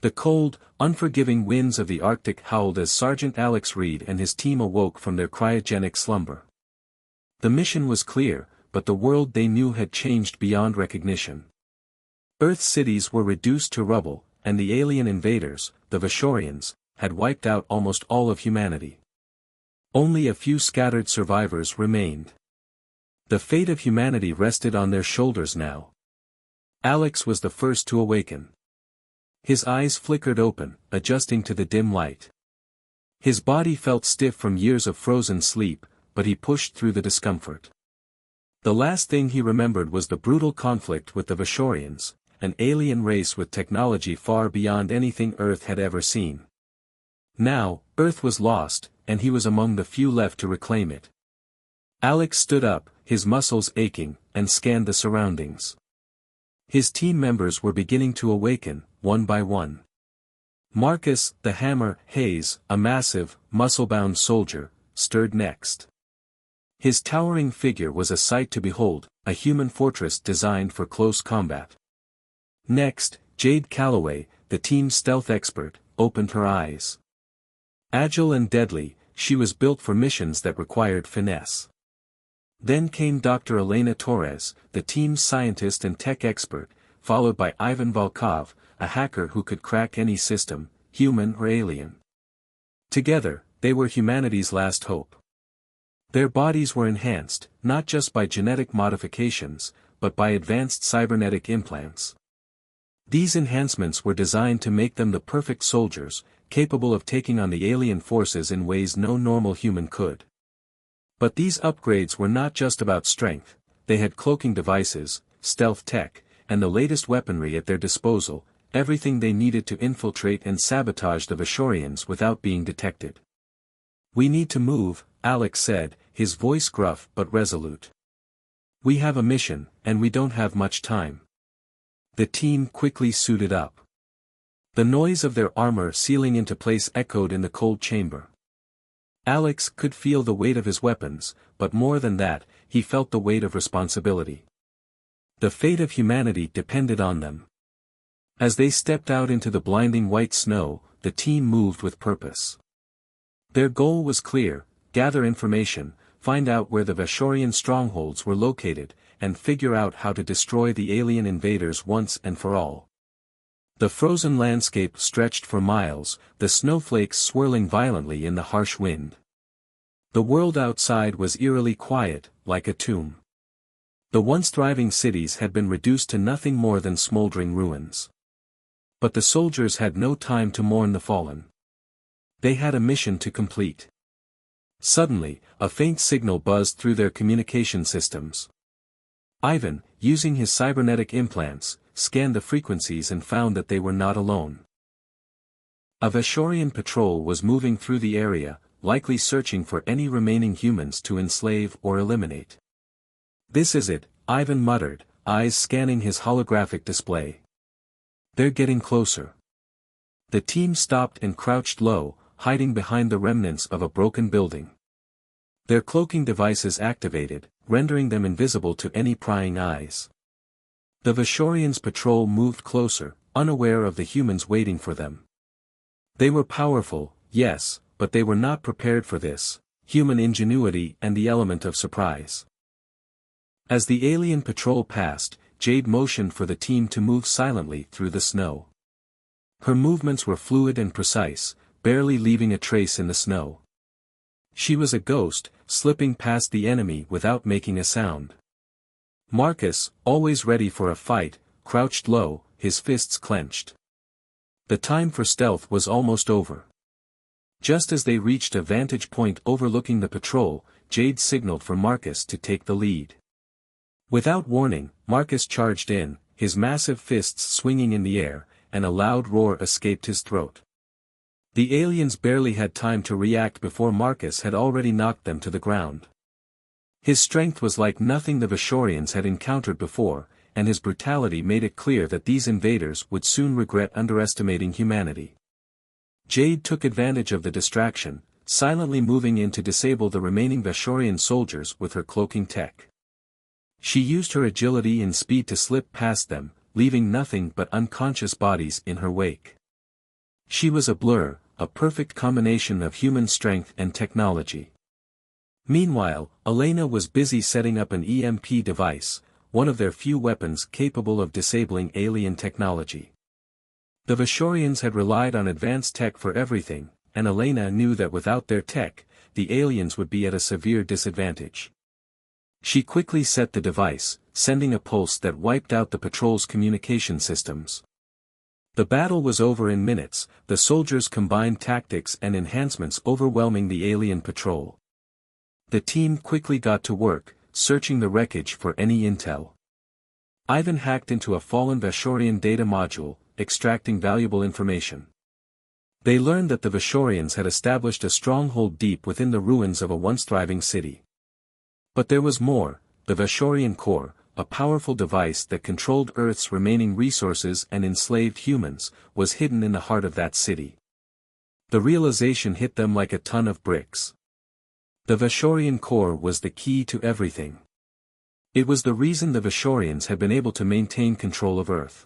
The cold, unforgiving winds of the Arctic howled as Sergeant Alex Reed and his team awoke from their cryogenic slumber. The mission was clear, but the world they knew had changed beyond recognition. Earth's cities were reduced to rubble, and the alien invaders, the Vashorians, had wiped out almost all of humanity. Only a few scattered survivors remained. The fate of humanity rested on their shoulders now. Alex was the first to awaken. His eyes flickered open, adjusting to the dim light. His body felt stiff from years of frozen sleep, but he pushed through the discomfort. The last thing he remembered was the brutal conflict with the Vashorians, an alien race with technology far beyond anything Earth had ever seen. Now, Earth was lost, and he was among the few left to reclaim it. Alex stood up, his muscles aching, and scanned the surroundings. His team members were beginning to awaken, one by one. Marcus, the Hammer, Hayes, a massive, muscle-bound soldier, stirred next. His towering figure was a sight to behold, a human fortress designed for close combat. Next, Jade Calloway, the team's stealth expert, opened her eyes. Agile and deadly, she was built for missions that required finesse. Then came Dr. Elena Torres, the team's scientist and tech expert, followed by Ivan Volkov, a hacker who could crack any system, human or alien. Together, they were humanity's last hope. Their bodies were enhanced, not just by genetic modifications, but by advanced cybernetic implants. These enhancements were designed to make them the perfect soldiers, capable of taking on the alien forces in ways no normal human could. But these upgrades were not just about strength, they had cloaking devices, stealth tech, and the latest weaponry at their disposal, everything they needed to infiltrate and sabotage the Vashorians without being detected. "We need to move," Alex said, his voice gruff but resolute. "We have a mission, and we don't have much time." The team quickly suited up. The noise of their armor sealing into place echoed in the cold chamber. Alex could feel the weight of his weapons, but more than that, he felt the weight of responsibility. The fate of humanity depended on them. As they stepped out into the blinding white snow, the team moved with purpose. Their goal was clear: gather information, find out where the Vashorian strongholds were located, and figure out how to destroy the alien invaders once and for all. The frozen landscape stretched for miles, the snowflakes swirling violently in the harsh wind. The world outside was eerily quiet, like a tomb. The once thriving cities had been reduced to nothing more than smoldering ruins. But the soldiers had no time to mourn the fallen. They had a mission to complete. Suddenly, a faint signal buzzed through their communication systems. Ivan, using his cybernetic implants, scanned the frequencies and found that they were not alone. A Vashorian patrol was moving through the area, likely searching for any remaining humans to enslave or eliminate. "This is it," Ivan muttered, eyes scanning his holographic display. "They're getting closer." The team stopped and crouched low, hiding behind the remnants of a broken building. Their cloaking devices activated, rendering them invisible to any prying eyes. The Vashorians' patrol moved closer, unaware of the humans waiting for them. They were powerful, yes, but they were not prepared for this: human ingenuity and the element of surprise. As the alien patrol passed, Jade motioned for the team to move silently through the snow. Her movements were fluid and precise, barely leaving a trace in the snow. She was a ghost, slipping past the enemy without making a sound. Marcus, always ready for a fight, crouched low, his fists clenched. The time for stealth was almost over. Just as they reached a vantage point overlooking the patrol, Jade signaled for Marcus to take the lead. Without warning, Marcus charged in, his massive fists swinging in the air, and a loud roar escaped his throat. The aliens barely had time to react before Marcus had already knocked them to the ground. His strength was like nothing the Vashorians had encountered before, and his brutality made it clear that these invaders would soon regret underestimating humanity. Jade took advantage of the distraction, silently moving in to disable the remaining Vashorian soldiers with her cloaking tech. She used her agility and speed to slip past them, leaving nothing but unconscious bodies in her wake. She was a blur, a perfect combination of human strength and technology. Meanwhile, Elena was busy setting up an EMP device, one of their few weapons capable of disabling alien technology. The Vishorians had relied on advanced tech for everything, and Elena knew that without their tech, the aliens would be at a severe disadvantage. She quickly set the device, sending a pulse that wiped out the patrol's communication systems. The battle was over in minutes, the soldiers' combined tactics and enhancements overwhelming the alien patrol. The team quickly got to work, searching the wreckage for any intel. Ivan hacked into a fallen Vishorian data module, extracting valuable information. They learned that the Vishorians had established a stronghold deep within the ruins of a once thriving city. But there was more. The Vishorian core, a powerful device that controlled Earth's remaining resources and enslaved humans, was hidden in the heart of that city. The realization hit them like a ton of bricks. The Vishorian core was the key to everything. It was the reason the Vishorians had been able to maintain control of Earth.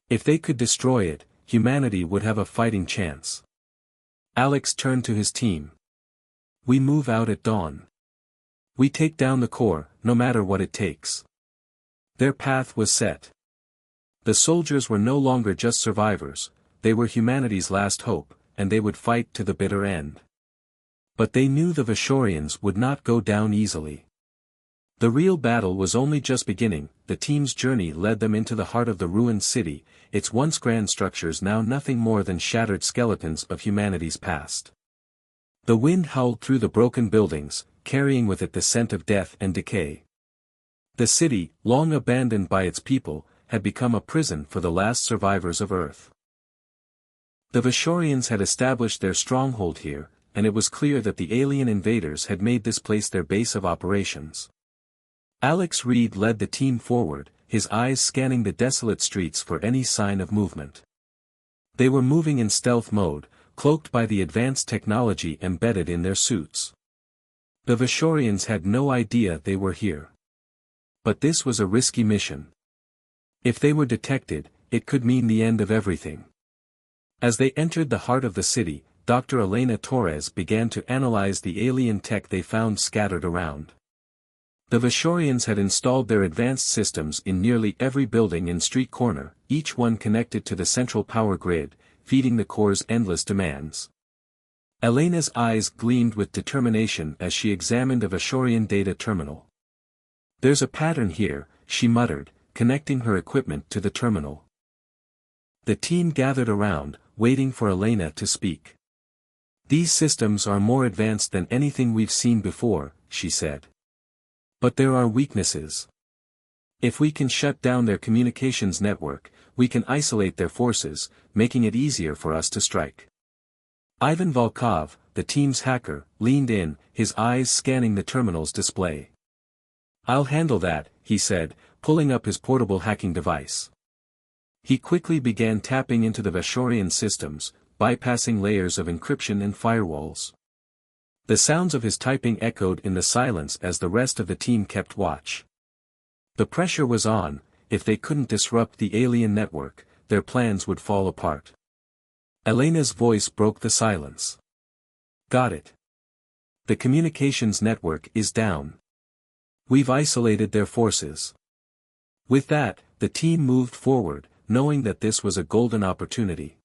If they could destroy it, humanity would have a fighting chance. Alex turned to his team. We move out at dawn. We take down the core, no matter what it takes. Their path was set. The soldiers were no longer just survivors, they were humanity's last hope, and they would fight to the bitter end. But they knew the Vishorians would not go down easily. The real battle was only just beginning. The team's journey led them into the heart of the ruined city, its once grand structures now nothing more than shattered skeletons of humanity's past. The wind howled through the broken buildings, carrying with it the scent of death and decay. The city, long abandoned by its people, had become a prison for the last survivors of Earth. The Vishorians had established their stronghold here, and it was clear that the alien invaders had made this place their base of operations. Alex Reed led the team forward, his eyes scanning the desolate streets for any sign of movement. They were moving in stealth mode, cloaked by the advanced technology embedded in their suits. The Vishorians had no idea they were here. But this was a risky mission. If they were detected, it could mean the end of everything. As they entered the heart of the city, Dr. Elena Torres began to analyze the alien tech they found scattered around. The Vishorians had installed their advanced systems in nearly every building and street corner, each one connected to the central power grid, feeding the core's endless demands. Elena's eyes gleamed with determination as she examined a Vishorian data terminal. There's a pattern here, she muttered, connecting her equipment to the terminal. The team gathered around, waiting for Elena to speak. These systems are more advanced than anything we've seen before, she said. But there are weaknesses. If we can shut down their communications network, we can isolate their forces, making it easier for us to strike. Ivan Volkov, the team's hacker, leaned in, his eyes scanning the terminal's display. I'll handle that, he said, pulling up his portable hacking device. He quickly began tapping into the Vishorian systems, bypassing layers of encryption and firewalls. The sounds of his typing echoed in the silence as the rest of the team kept watch. The pressure was on. If they couldn't disrupt the alien network, their plans would fall apart. Elena's voice broke the silence. Got it. The communications network is down. We've isolated their forces. With that, the team moved forward, knowing that this was a golden opportunity.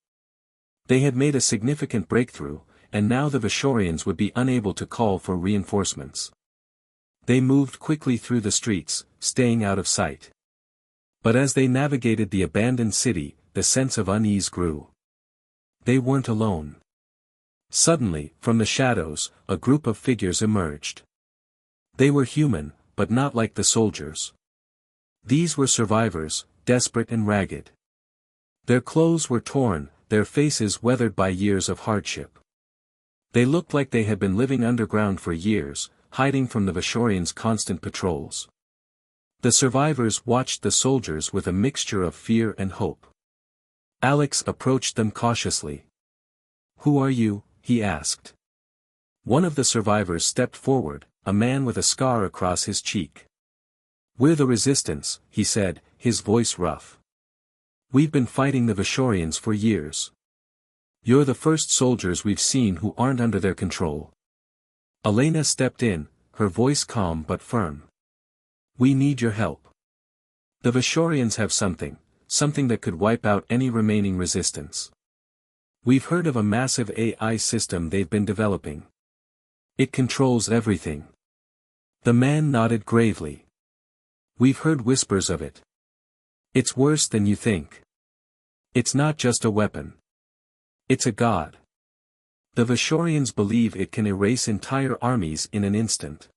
They had made a significant breakthrough, and now the Vishorians would be unable to call for reinforcements. They moved quickly through the streets, staying out of sight. But as they navigated the abandoned city, the sense of unease grew. They weren't alone. Suddenly, from the shadows, a group of figures emerged. They were human, but not like the soldiers. These were survivors, desperate and ragged. Their clothes were torn, their faces weathered by years of hardship. They looked like they had been living underground for years, hiding from the Vishorians' constant patrols. The survivors watched the soldiers with a mixture of fear and hope. Alex approached them cautiously. Who are you? He asked. One of the survivors stepped forward, a man with a scar across his cheek. We're the resistance, he said, his voice rough. We've been fighting the Vishorians for years. You're the first soldiers we've seen who aren't under their control. Elena stepped in, her voice calm but firm. We need your help. The Vishorians have something that could wipe out any remaining resistance. We've heard of a massive AI system they've been developing. It controls everything. The man nodded gravely. We've heard whispers of it. It's worse than you think. It's not just a weapon. It's a god. The Vishorians believe it can erase entire armies in an instant.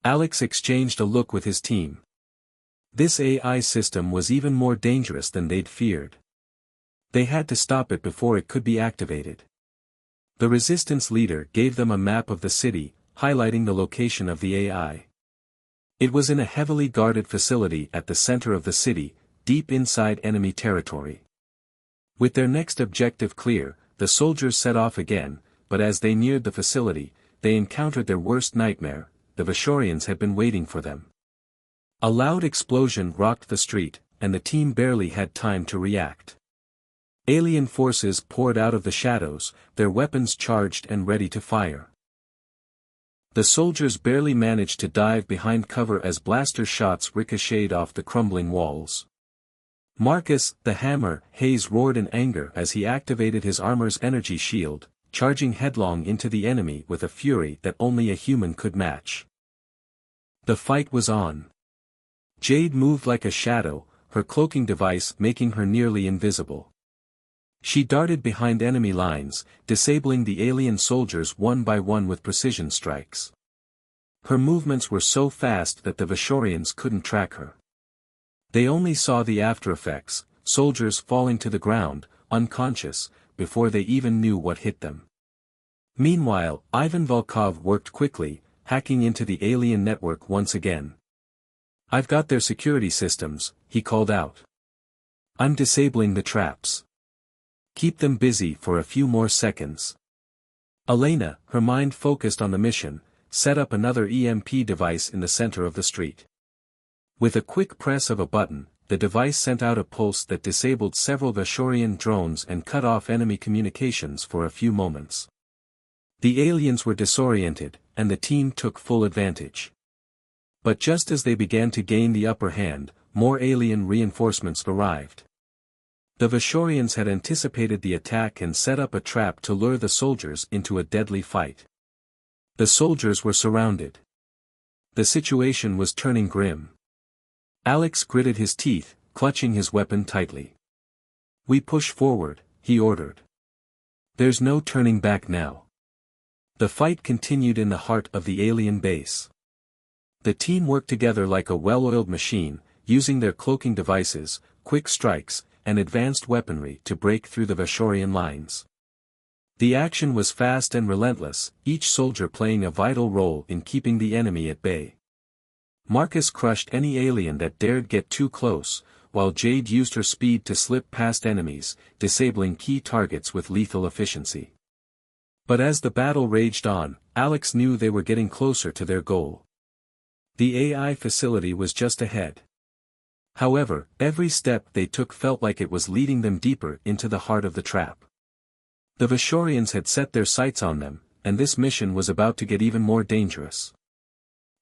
Alex exchanged a look with his team. This AI system was even more dangerous than they'd feared. They had to stop it before it could be activated. The resistance leader gave them a map of the city, highlighting the location of the AI. It was in a heavily guarded facility at the center of the city, deep inside enemy territory. With their next objective clear, the soldiers set off again, but as they neared the facility, they encountered their worst nightmare. The Vishorians had been waiting for them. A loud explosion rocked the street, and the team barely had time to react. Alien forces poured out of the shadows, their weapons charged and ready to fire. The soldiers barely managed to dive behind cover as blaster shots ricocheted off the crumbling walls. Marcus, the hammer, Hayes roared in anger as he activated his armor's energy shield, charging headlong into the enemy with a fury that only a human could match. The fight was on. Jade moved like a shadow, her cloaking device making her nearly invisible. She darted behind enemy lines, disabling the alien soldiers one by one with precision strikes. Her movements were so fast that the Vishorians couldn't track her. They only saw the aftereffects, soldiers falling to the ground, unconscious, before they even knew what hit them. Meanwhile, Ivan Volkov worked quickly, hacking into the alien network once again. I've got their security systems, he called out. I'm disabling the traps. Keep them busy for a few more seconds. Elena, her mind focused on the mission, set up another EMP device in the center of the street. With a quick press of a button, the device sent out a pulse that disabled several Vishorian drones and cut off enemy communications for a few moments. The aliens were disoriented, and the team took full advantage. But just as they began to gain the upper hand, more alien reinforcements arrived. The Vishorians had anticipated the attack and set up a trap to lure the soldiers into a deadly fight. The soldiers were surrounded. The situation was turning grim. Alex gritted his teeth, clutching his weapon tightly. We push forward, he ordered. There's no turning back now. The fight continued in the heart of the alien base. The team worked together like a well-oiled machine, using their cloaking devices, quick strikes, and advanced weaponry to break through the Vishorian lines. The action was fast and relentless, each soldier playing a vital role in keeping the enemy at bay. Marcus crushed any alien that dared get too close, while Jade used her speed to slip past enemies, disabling key targets with lethal efficiency. But as the battle raged on, Alex knew they were getting closer to their goal. The AI facility was just ahead. However, every step they took felt like it was leading them deeper into the heart of the trap. The Vishorians had set their sights on them, and this mission was about to get even more dangerous.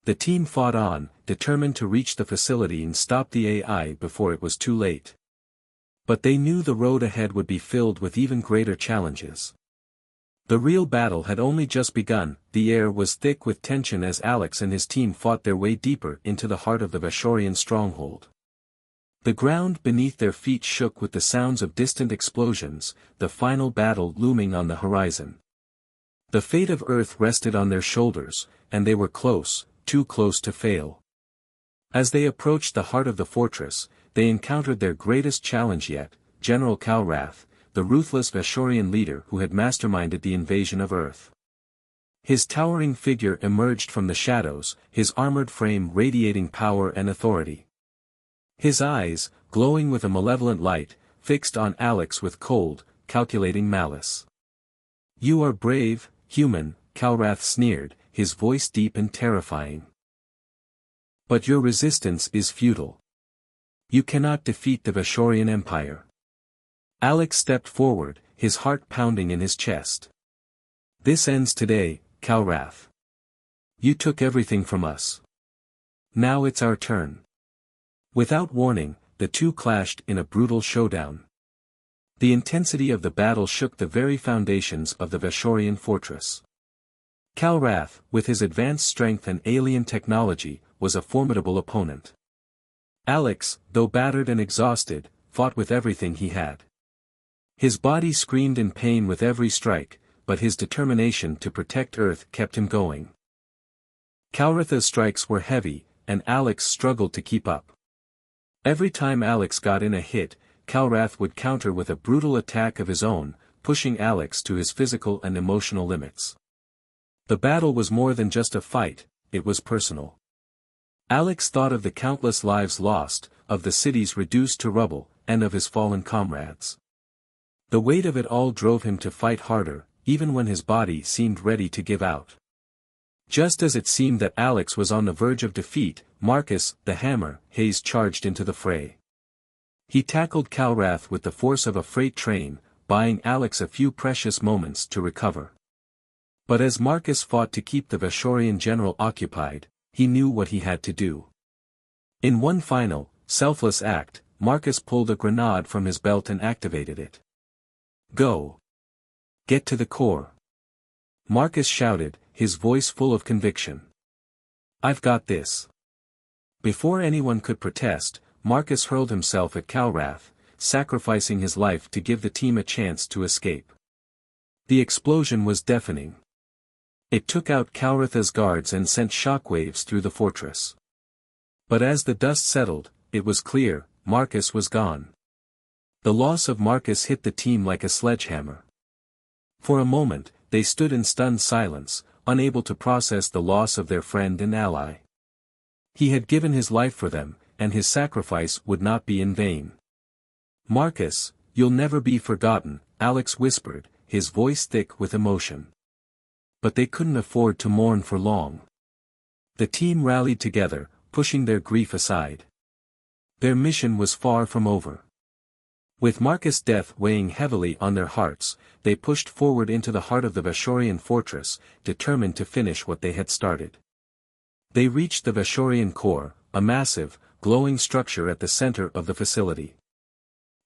The team fought on, determined to reach the facility and stop the AI before it was too late. But they knew the road ahead would be filled with even greater challenges. The real battle had only just begun. The air was thick with tension as Alex and his team fought their way deeper into the heart of the Vishorian stronghold. The ground beneath their feet shook with the sounds of distant explosions, the final battle looming on the horizon. The fate of Earth rested on their shoulders, and they were close, too close to fail. As they approached the heart of the fortress, they encountered their greatest challenge yet, General Kalrath, the ruthless Vishorian leader who had masterminded the invasion of Earth. His towering figure emerged from the shadows, his armored frame radiating power and authority. His eyes, glowing with a malevolent light, fixed on Alex with cold, calculating malice. You are brave, human, Kalrath sneered, his voice deep and terrifying. But your resistance is futile. You cannot defeat the Vishorian Empire. Alex stepped forward, his heart pounding in his chest. "This ends today, Calrath. You took everything from us. Now it's our turn." Without warning, the two clashed in a brutal showdown. The intensity of the battle shook the very foundations of the Vashorian fortress. Calrath, with his advanced strength and alien technology, was a formidable opponent. Alex, though battered and exhausted, fought with everything he had. His body screamed in pain with every strike, but his determination to protect Earth kept him going. Calrath's strikes were heavy, and Alex struggled to keep up. Every time Alex got in a hit, Calrath would counter with a brutal attack of his own, pushing Alex to his physical and emotional limits. The battle was more than just a fight, it was personal. Alex thought of the countless lives lost, of the cities reduced to rubble, and of his fallen comrades. The weight of it all drove him to fight harder, even when his body seemed ready to give out. Just as it seemed that Alex was on the verge of defeat, Marcus, the Hammer, Hayes charged into the fray. He tackled Calrath with the force of a freight train, buying Alex a few precious moments to recover. But as Marcus fought to keep the Vashorian general occupied, he knew what he had to do. In one final, selfless act, Marcus pulled a grenade from his belt and activated it. "Go! Get to the core!" Marcus shouted, his voice full of conviction. "I've got this." Before anyone could protest, Marcus hurled himself at Calrath, sacrificing his life to give the team a chance to escape. The explosion was deafening. It took out Calrath's guards and sent shockwaves through the fortress. But as the dust settled, it was clear, Marcus was gone. The loss of Marcus hit the team like a sledgehammer. For a moment, they stood in stunned silence, unable to process the loss of their friend and ally. He had given his life for them, and his sacrifice would not be in vain. "Marcus, you'll never be forgotten," Alex whispered, his voice thick with emotion. But they couldn't afford to mourn for long. The team rallied together, pushing their grief aside. Their mission was far from over. With Marcus' death weighing heavily on their hearts, they pushed forward into the heart of the Vashorian fortress, determined to finish what they had started. They reached the Vashorian core, a massive, glowing structure at the center of the facility.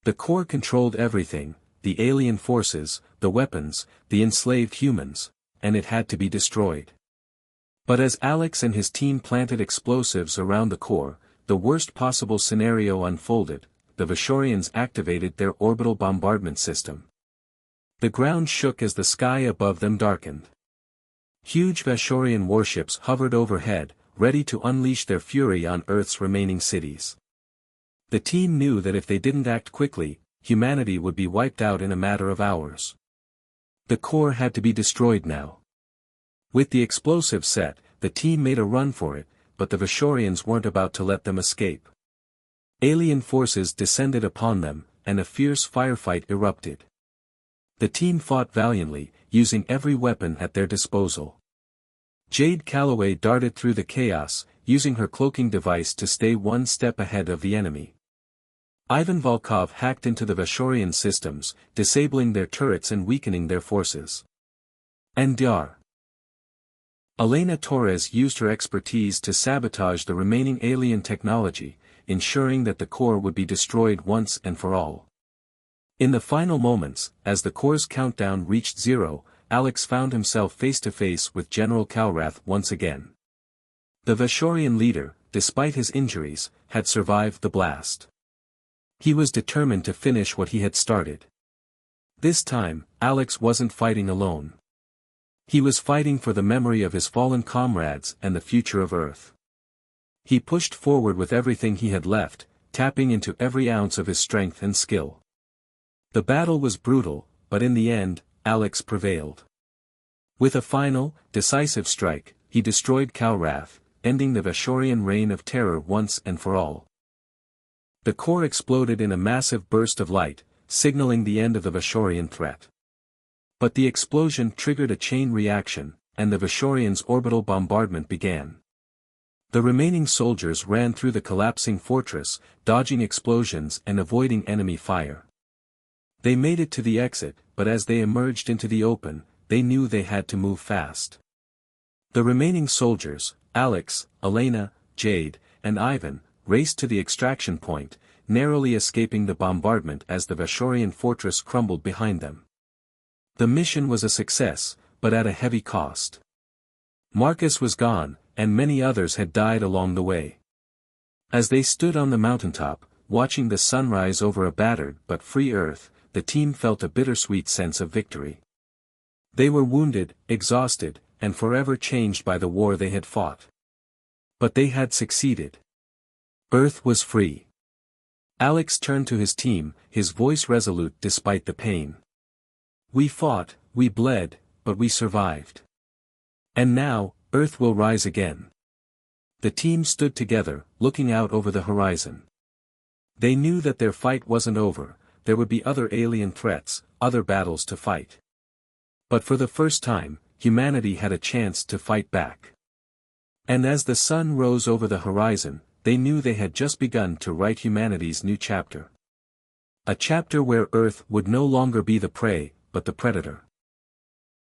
The core controlled everything, the alien forces, the weapons, the enslaved humans, and it had to be destroyed. But as Alex and his team planted explosives around the core, the worst possible scenario unfolded. The Vashorians activated their orbital bombardment system. The ground shook as the sky above them darkened. Huge Vashorian warships hovered overhead, ready to unleash their fury on Earth's remaining cities. The team knew that if they didn't act quickly, humanity would be wiped out in a matter of hours. The core had to be destroyed now. With the explosive set, the team made a run for it, but the Vashorians weren't about to let them escape. Alien forces descended upon them, and a fierce firefight erupted. The team fought valiantly, using every weapon at their disposal. Jade Calloway darted through the chaos, using her cloaking device to stay one step ahead of the enemy. Ivan Volkov hacked into the Vashorian systems, disabling their turrets and weakening their forces. And Elena Torres used her expertise to sabotage the remaining alien technology, ensuring that the core would be destroyed once and for all. In the final moments, as the core's countdown reached 0, Alex found himself face to face with General Calrath once again. The Vashorian leader, despite his injuries, had survived the blast. He was determined to finish what he had started. This time, Alex wasn't fighting alone. He was fighting for the memory of his fallen comrades and the future of Earth. He pushed forward with everything he had left, tapping into every ounce of his strength and skill. The battle was brutal, but in the end, Alex prevailed. With a final, decisive strike, he destroyed Calrath, ending the Vashorian reign of terror once and for all. The core exploded in a massive burst of light, signaling the end of the Vashorian threat. But the explosion triggered a chain reaction, and the Vashorians' orbital bombardment began. The remaining soldiers ran through the collapsing fortress, dodging explosions and avoiding enemy fire. They made it to the exit, but as they emerged into the open, they knew they had to move fast. The remaining soldiers, Alex, Elena, Jade, and Ivan, raced to the extraction point, narrowly escaping the bombardment as the Vashorian fortress crumbled behind them. The mission was a success, but at a heavy cost. Marcus was gone, and many others had died along the way. As they stood on the mountaintop, watching the sunrise over a battered but free earth, the team felt a bittersweet sense of victory. They were wounded, exhausted, and forever changed by the war they had fought. But they had succeeded. Earth was free. Alex turned to his team, his voice resolute despite the pain. We fought, we bled, but we survived. And now, Earth will rise again. The team stood together, looking out over the horizon. They knew that their fight wasn't over, there would be other alien threats, other battles to fight. But for the first time, humanity had a chance to fight back. And as the sun rose over the horizon, they knew they had just begun to write humanity's new chapter. A chapter where Earth would no longer be the prey, but the predator.